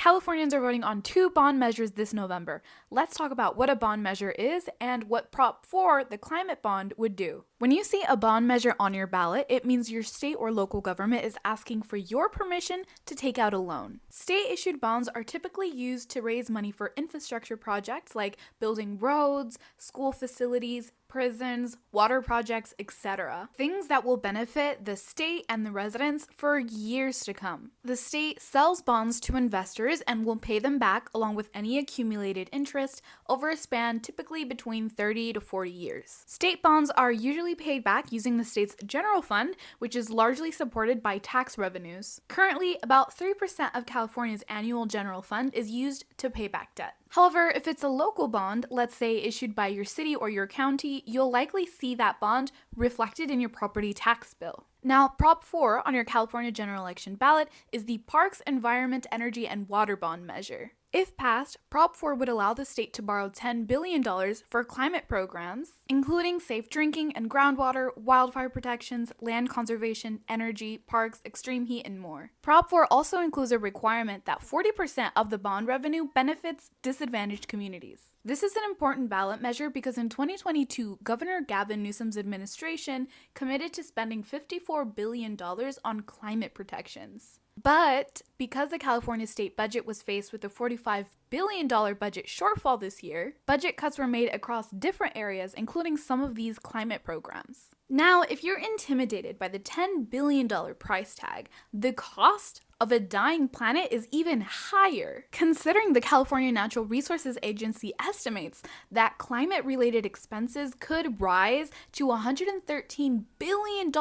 Californians are voting on two bond measures this November. Let's talk about what a bond measure is and what Prop 4, the climate bond, would do. When you see a bond measure on your ballot, it means your state or local government is asking for your permission to take out a loan. State-issued bonds are typically used to raise money for infrastructure projects like building roads, school facilities, prisons, water projects, etc. Things that will benefit the state and the residents for years to come. The state sells bonds to investors and will pay them back along with any accumulated interest over a span typically between 30 to 40 years. State bonds are usually paid back using the state's general fund, which is largely supported by tax revenues. Currently, about 3% of California's annual general fund is used to pay back debt. However, if it's a local bond, let's say issued by your city or your county, you'll likely see that bond reflected in your property tax bill. Now, Prop 4 on your California general election ballot is the Parks, Environment, Energy, and Water Bond measure. If passed, Prop 4 would allow the state to borrow $10 billion for climate programs, including safe drinking and groundwater, wildfire protections, land conservation, energy, parks, extreme heat, and more. Prop 4 also includes a requirement that 40% of the bond revenue benefits disadvantaged communities. This is an important ballot measure because in 2022, Governor Gavin Newsom's administration committed to spending $54 billion on climate protections. But because the California state budget was faced with a $45 billion budget shortfall this year, budget cuts were made across different areas, including some of these climate programs. Now, if you're intimidated by the $10 billion price tag, the cost of a dying planet is even higher, considering the California Natural Resources Agency estimates that climate-related expenses could rise to $113 billion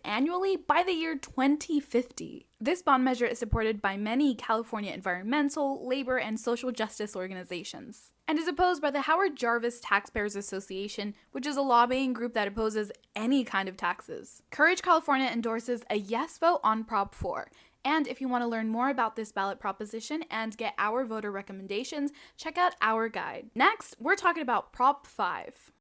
annually by the year 2050. This bond measure is supported by many California environmental, labor, and social justice organizations, and is opposed by the Howard Jarvis Taxpayers Association, which is a lobbying group that opposes any kind of taxes. Courage California endorses a yes vote on Prop 4. And if you want to learn more about this ballot proposition and get our voter recommendations, check out our guide. Next, we're talking about Prop 5.